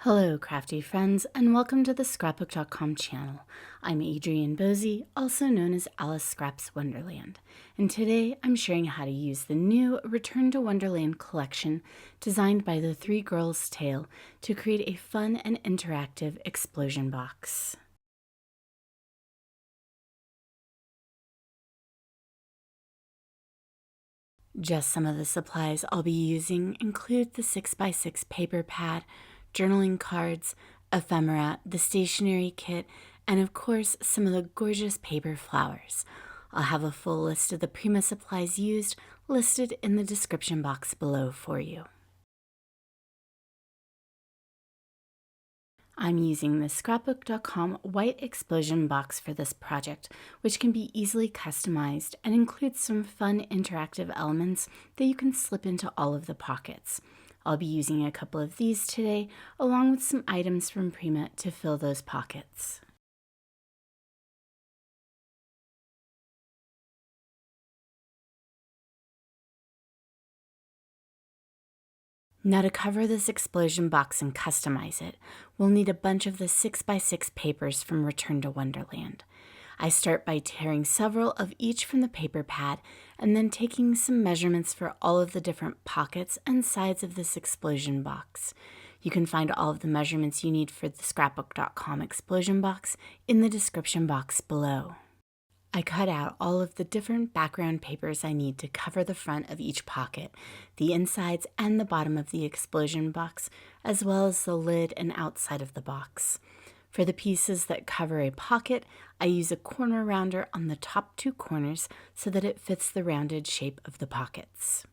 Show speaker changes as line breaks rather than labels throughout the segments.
Hello, crafty friends, and welcome to the Scrapbook.com channel. I'm Adrienne Boese, also known as Alice Scraps Wonderland, and today I'm sharing how to use the new Return to Wonderland collection designed by the Three Girls Tale to create a fun and interactive explosion box. Just some of the supplies I'll be using include the 6x6 paper pad, journaling cards, ephemera, the stationery kit, and of course some of the gorgeous paper flowers. I'll have a full list of the Prima supplies used listed in the description box below for you. I'm using the Scrapbook.com white explosion box for this project, which can be easily customized and includes some fun interactive elements that you can slip into all of the pockets. I'll be using a couple of these today, along with some items from Prima to fill those pockets. Now to cover this explosion box and customize it, we'll need a bunch of the 6x6 papers from Return to Wonderland. I start by tearing several of each from the paper pad and then taking some measurements for all of the different pockets and sides of this explosion box. You can find all of the measurements you need for the Scrapbook.com explosion box in the description box below. I cut out all of the different background papers I need to cover the front of each pocket, the insides and the bottom of the explosion box, as well as the lid and outside of the box. For the pieces that cover a pocket, I use a corner rounder on the top two corners so that it fits the rounded shape of the pockets.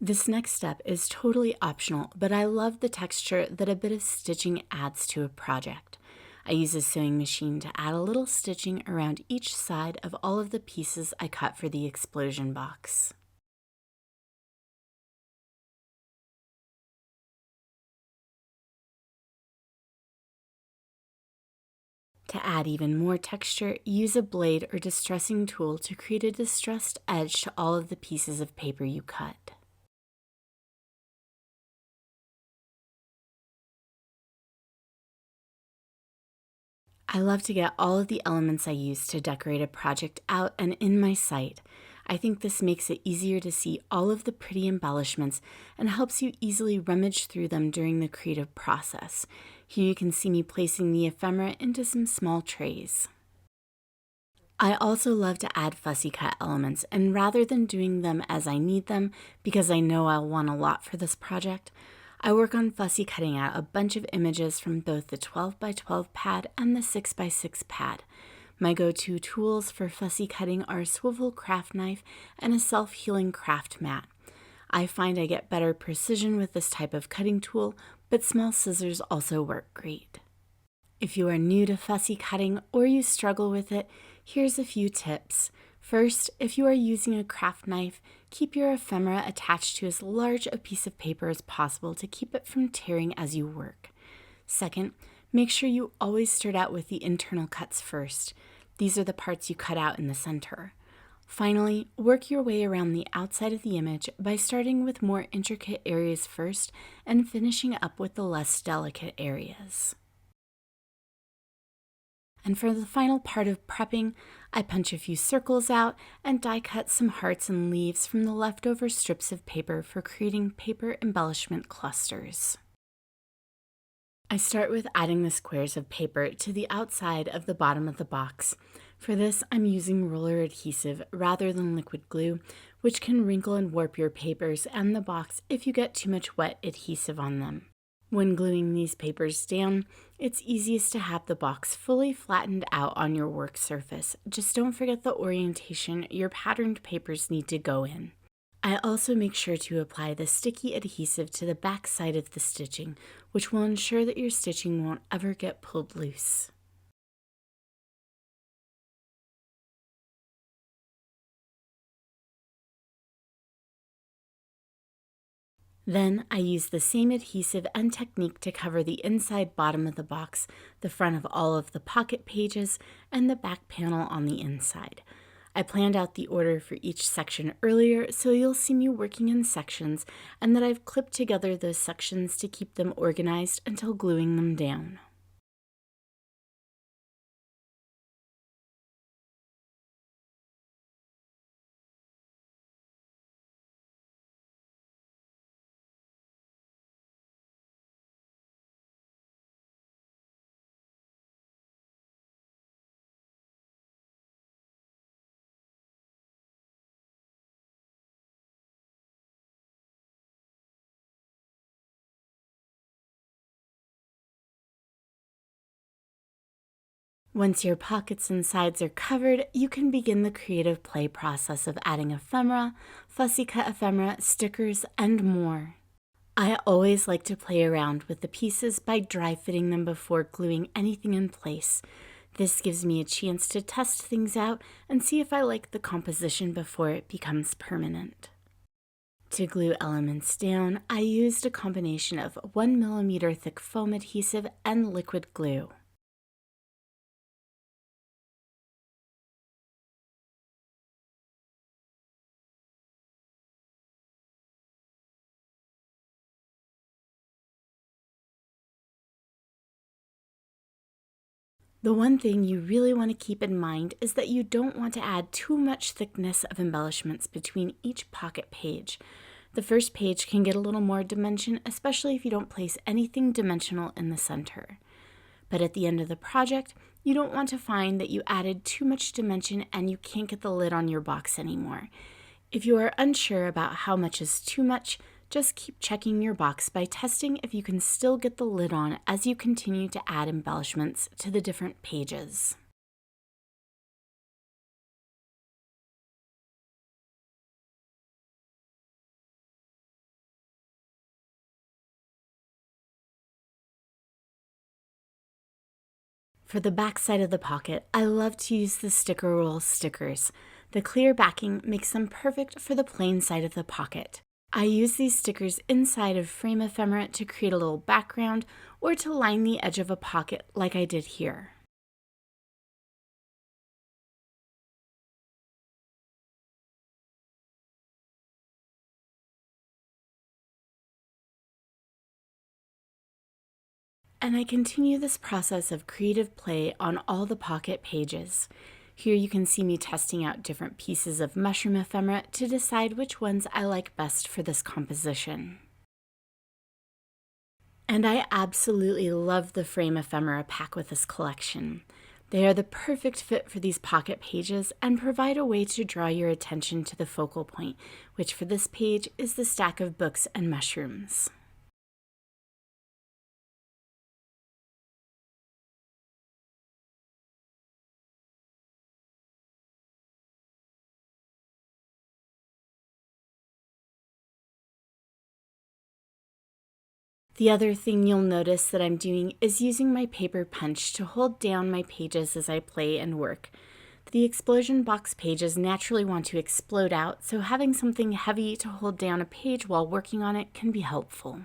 This next step is totally optional, but I love the texture that a bit of stitching adds to a project. I use a sewing machine to add a little stitching around each side of all of the pieces I cut for the explosion box. To add even more texture, use a blade or distressing tool to create a distressed edge to all of the pieces of paper you cut. I love to get all of the elements I use to decorate a project out and in my sight. I think this makes it easier to see all of the pretty embellishments and helps you easily rummage through them during the creative process. Here you can see me placing the ephemera into some small trays. I also love to add fussy cut elements, and rather than doing them as I need them, because I know I'll want a lot for this project, I work on fussy cutting out a bunch of images from both the 12x12 pad and the 6x6 pad. My go-to tools for fussy cutting are a swivel craft knife and a self-healing craft mat. I find I get better precision with this type of cutting tool, but small scissors also work great. If you are new to fussy cutting or you struggle with it, here's a few tips. First, if you are using a craft knife, keep your ephemera attached to as large a piece of paper as possible to keep it from tearing as you work. Second, make sure you always start out with the internal cuts first. These are the parts you cut out in the center. Finally, work your way around the outside of the image by starting with more intricate areas first and finishing up with the less delicate areas. And for the final part of prepping, I punch a few circles out and die cut some hearts and leaves from the leftover strips of paper for creating paper embellishment clusters. I start with adding the squares of paper to the outside of the bottom of the box. For this, I'm using roller adhesive rather than liquid glue, which can wrinkle and warp your papers and the box if you get too much wet adhesive on them. When gluing these papers down, it's easiest to have the box fully flattened out on your work surface. Just don't forget the orientation your patterned papers need to go in. I also make sure to apply the sticky adhesive to the back side of the stitching, which will ensure that your stitching won't ever get pulled loose. Then I use the same adhesive and technique to cover the inside bottom of the box, the front of all of the pocket pages, and the back panel on the inside. I planned out the order for each section earlier, so you'll see me working in sections, and that I've clipped together those sections to keep them organized until gluing them down. Once your pockets and sides are covered, you can begin the creative play process of adding ephemera, fussy cut ephemera, stickers, and more. I always like to play around with the pieces by dry fitting them before gluing anything in place. This gives me a chance to test things out and see if I like the composition before it becomes permanent. To glue elements down, I used a combination of 1mm thick foam adhesive and liquid glue. The one thing you really want to keep in mind is that you don't want to add too much thickness of embellishments between each pocket page. The first page can get a little more dimension, especially if you don't place anything dimensional in the center. But at the end of the project, you don't want to find that you added too much dimension and you can't get the lid on your box anymore. If you are unsure about how much is too much, just keep checking your box by testing if you can still get the lid on as you continue to add embellishments to the different pages. For the back side of the pocket, I love to use the sticker roll stickers. The clear backing makes them perfect for the plain side of the pocket. I use these stickers inside of frame ephemera to create a little background or to line the edge of a pocket like I did here. And I continue this process of creative play on all the pocket pages. Here you can see me testing out different pieces of mushroom ephemera to decide which ones I like best for this composition. And I absolutely love the frame ephemera pack with this collection. They are the perfect fit for these pocket pages and provide a way to draw your attention to the focal point, which for this page is the stack of books and mushrooms. The other thing you'll notice that I'm doing is using my paper punch to hold down my pages as I play and work. The explosion box pages naturally want to explode out, so having something heavy to hold down a page while working on it can be helpful.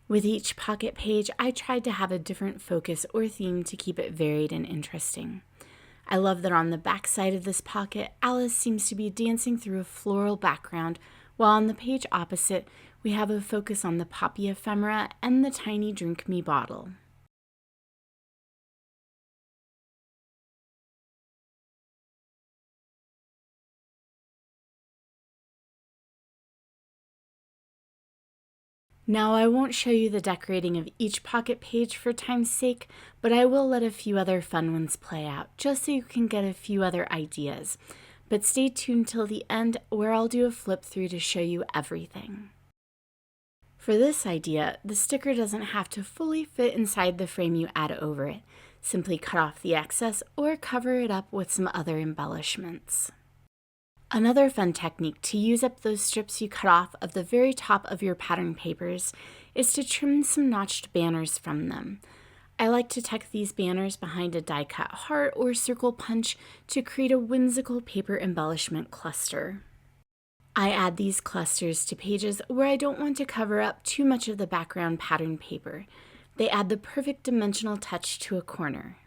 With each pocket page, I tried to have a different focus or theme to keep it varied and interesting. I love that on the back side of this pocket, Alice seems to be dancing through a floral background, while on the page opposite, we have a focus on the poppy ephemera and the tiny drink me bottle. Now I won't show you the decorating of each pocket page for time's sake, but I will let a few other fun ones play out, just so you can get a few other ideas. But stay tuned till the end where I'll do a flip through to show you everything. For this idea, the sticker doesn't have to fully fit inside the frame you add over it. Simply cut off the excess or cover it up with some other embellishments. Another fun technique to use up those strips you cut off of the very top of your pattern papers is to trim some notched banners from them. I like to tuck these banners behind a die-cut heart or circle punch to create a whimsical paper embellishment cluster. I add these clusters to pages where I don't want to cover up too much of the background pattern paper. They add the perfect dimensional touch to a corner.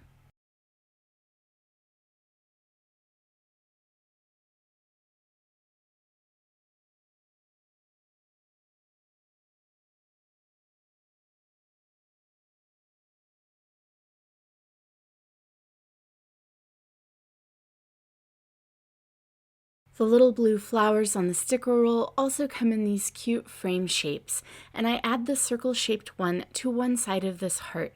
The little blue flowers on the sticker roll also come in these cute frame shapes, and I add the circle-shaped one to one side of this heart.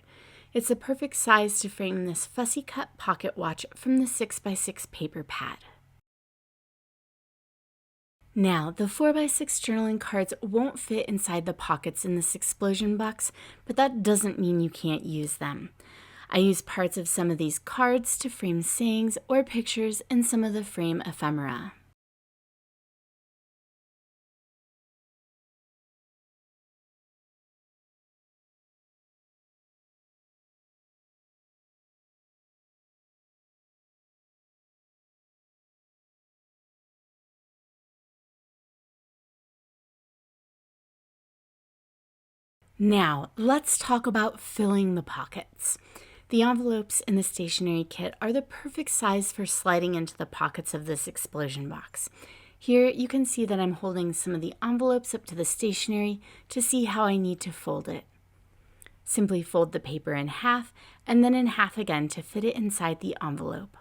It's the perfect size to frame this fussy cut pocket watch from the 6x6 paper pad. Now, the 4x6 journaling cards won't fit inside the pockets in this explosion box, but that doesn't mean you can't use them. I use parts of some of these cards to frame sayings or pictures in some of the frame ephemera. Now, let's talk about filling the pockets. The envelopes in the stationery kit are the perfect size for sliding into the pockets of this explosion box. Here you can see that I'm holding some of the envelopes up to the stationery to see how I need to fold it. Simply fold the paper in half and then in half again to fit it inside the envelope.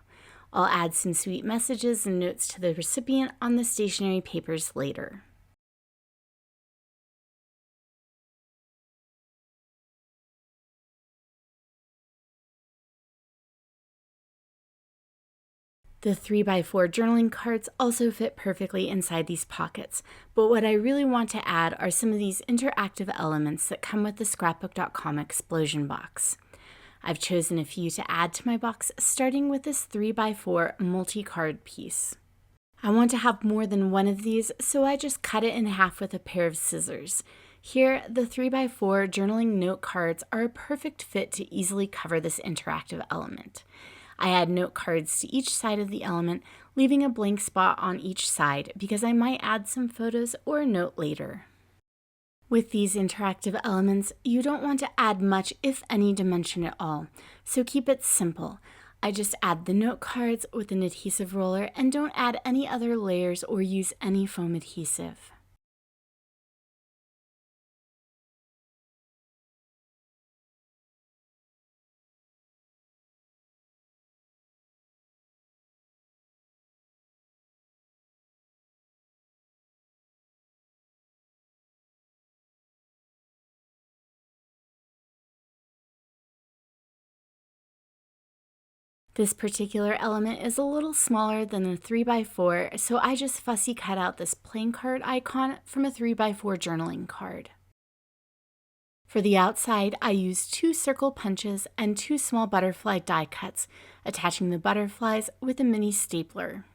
I'll add some sweet messages and notes to the recipient on the stationery papers later. The 3x4 journaling cards also fit perfectly inside these pockets, but what I really want to add are some of these interactive elements that come with the Scrapbook.com explosion box. I've chosen a few to add to my box, starting with this 3x4 multi-card piece. I want to have more than one of these, so I just cut it in half with a pair of scissors. Here, the 3x4 journaling note cards are a perfect fit to easily cover this interactive element. I add note cards to each side of the element, leaving a blank spot on each side because I might add some photos or a note later. With these interactive elements, you don't want to add much, if any, dimension at all, so keep it simple. I just add the note cards with an adhesive roller and don't add any other layers or use any foam adhesive. This particular element is a little smaller than the 3x4, so I just fussy cut out this plain card icon from a 3x4 journaling card. For the outside, I used 2 circle punches and 2 small butterfly die cuts, attaching the butterflies with a mini stapler.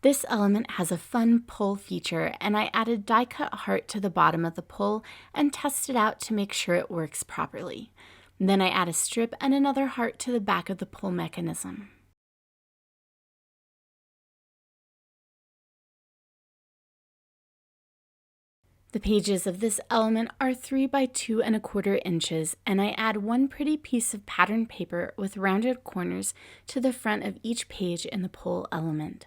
This element has a fun pull feature, and I added die cut heart to the bottom of the pull and tested out to make sure it works properly. Then I add a strip and another heart to the back of the pull mechanism. The pages of this element are 3 by 2¼ inches, and I add one pretty piece of patterned paper with rounded corners to the front of each page in the pull element.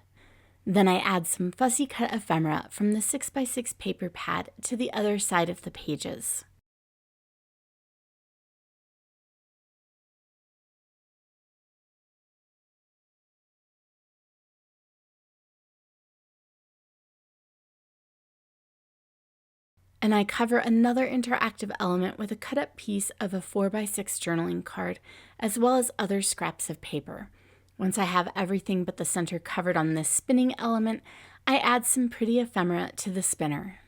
Then I add some fussy cut ephemera from the 6x6 paper pad to the other side of the pages. And I cover another interactive element with a cut-up piece of a 4x6 journaling card, as well as other scraps of paper. Once I have everything but the center covered on this spinning element, I add some pretty ephemera to the spinner.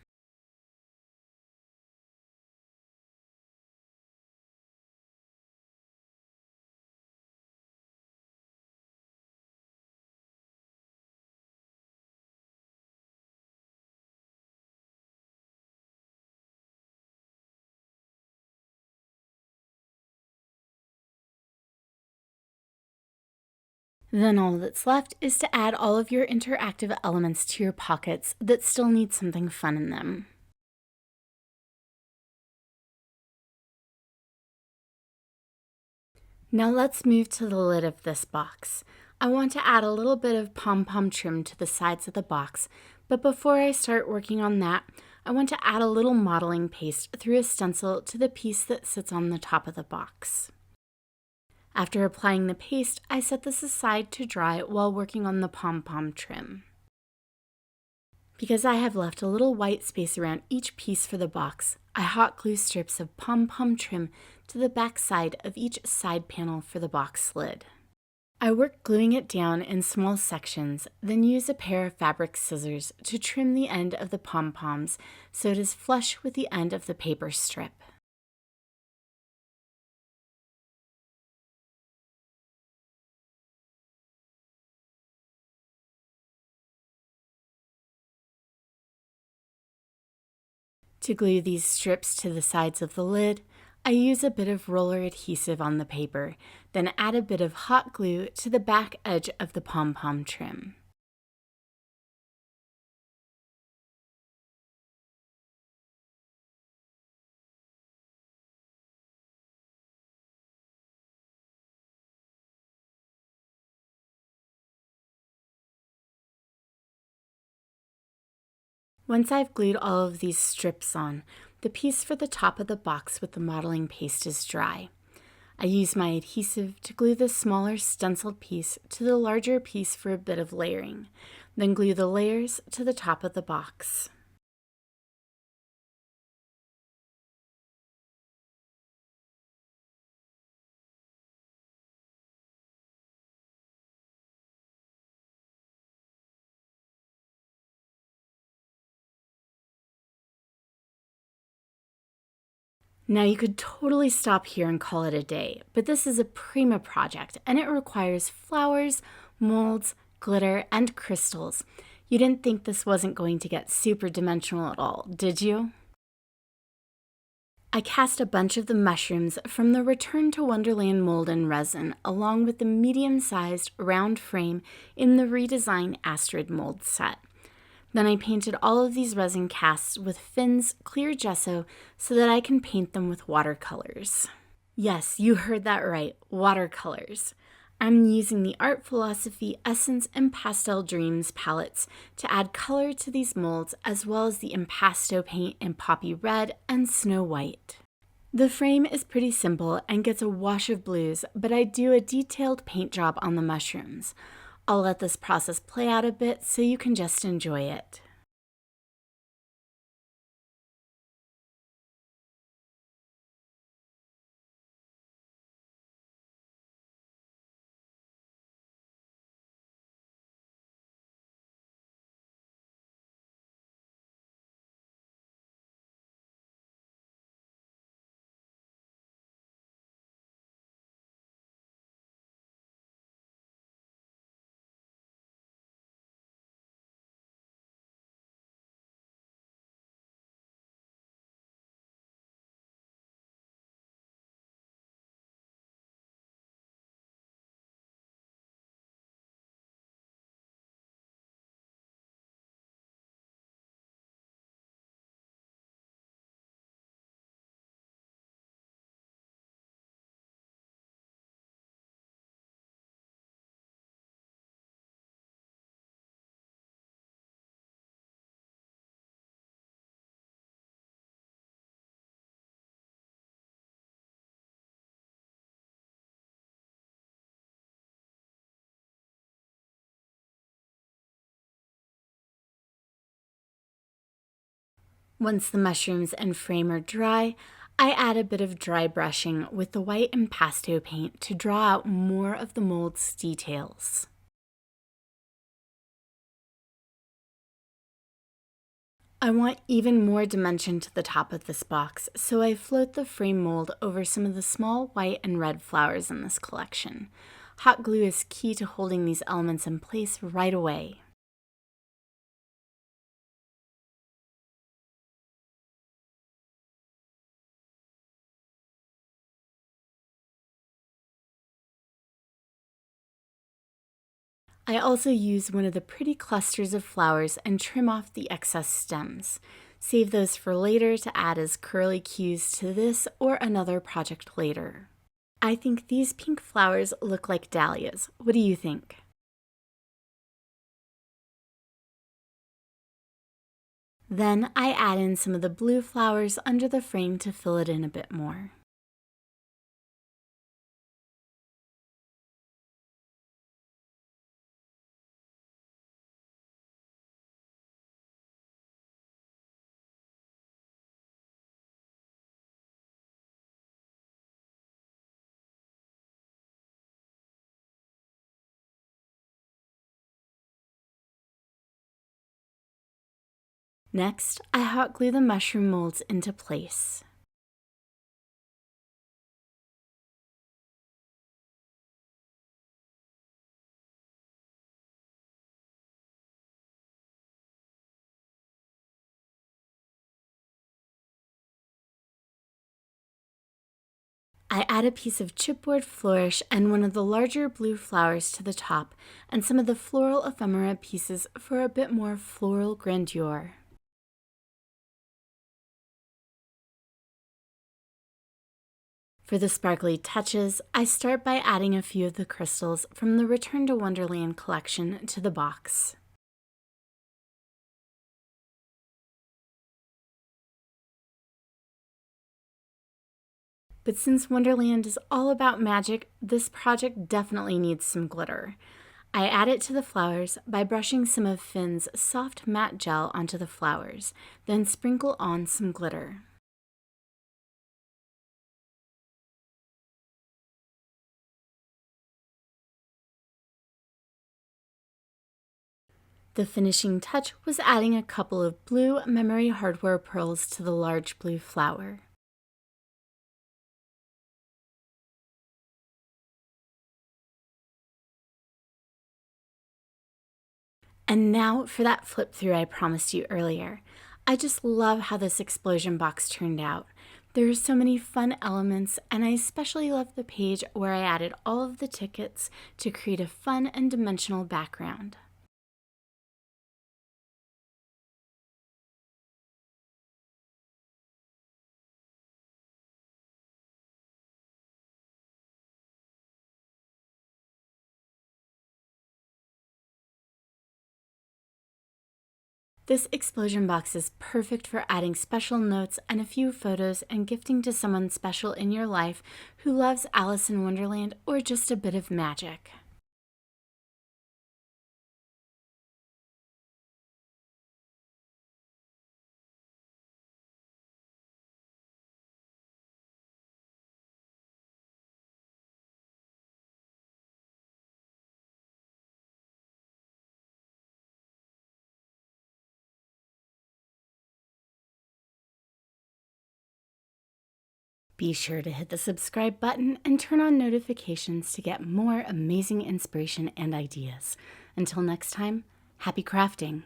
Then all that's left is to add all of your interactive elements to your pockets that still need something fun in them. Now let's move to the lid of this box. I want to add a little bit of pom-pom trim to the sides of the box, but before I start working on that, I want to add a little modeling paste through a stencil to the piece that sits on the top of the box. After applying the paste, I set this aside to dry while working on the pom-pom trim. Because I have left a little white space around each piece for the box, I hot glue strips of pom-pom trim to the back side of each side panel for the box lid. I work gluing it down in small sections, then use a pair of fabric scissors to trim the end of the pom-poms so it is flush with the end of the paper strip. To glue these strips to the sides of the lid, I use a bit of roller adhesive on the paper, then add a bit of hot glue to the back edge of the pom-pom trim. Once I've glued all of these strips on, the piece for the top of the box with the modeling paste is dry. I use my adhesive to glue the smaller stenciled piece to the larger piece for a bit of layering, then glue the layers to the top of the box. Now you could totally stop here and call it a day, but this is a prima project and it requires flowers, molds, glitter, and crystals. You didn't think this wasn't going to get super dimensional at all, did you? I cast a bunch of the mushrooms from the Return to Wonderland mold and resin, along with the medium-sized round frame in the redesigned Astrid mold set. Then I painted all of these resin casts with Finn's clear gesso so that I can paint them with watercolors. Yes, you heard that right, watercolors. I'm using the Art Philosophy Essence and Pastel Dreams palettes to add color to these molds, as well as the impasto paint in Poppy Red and Snow White. The frame is pretty simple and gets a wash of blues, but I do a detailed paint job on the mushrooms. I'll let this process play out a bit so you can just enjoy it. Once the mushrooms and frame are dry, I add a bit of dry brushing with the white and pastel paint to draw out more of the mold's details. I want even more dimension to the top of this box, so I float the frame mold over some of the small white and red flowers in this collection. Hot glue is key to holding these elements in place right away. I also use one of the pretty clusters of flowers and trim off the excess stems. Save those for later to add as curly cues to this or another project later. I think these pink flowers look like dahlias. What do you think? Then I add in some of the blue flowers under the frame to fill it in a bit more. Next, I hot glue the mushroom molds into place. I add a piece of chipboard flourish and one of the larger blue flowers to the top, and some of the floral ephemera pieces for a bit more floral grandeur. For the sparkly touches, I start by adding a few of the crystals from the Return to Wonderland collection to the box. But since Wonderland is all about magic, this project definitely needs some glitter. I add it to the flowers by brushing some of Finn's soft matte gel onto the flowers, then sprinkle on some glitter. The finishing touch was adding a couple of blue memory hardware pearls to the large blue flower. And now for that flip through I promised you earlier. I just love how this explosion box turned out. There are so many fun elements, and I especially love the page where I added all of the tickets to create a fun and dimensional background. This explosion box is perfect for adding special notes and a few photos and gifting to someone special in your life who loves Alice in Wonderland or just a bit of magic. Be sure to hit the subscribe button and turn on notifications to get more amazing inspiration and ideas. Until next time, happy crafting!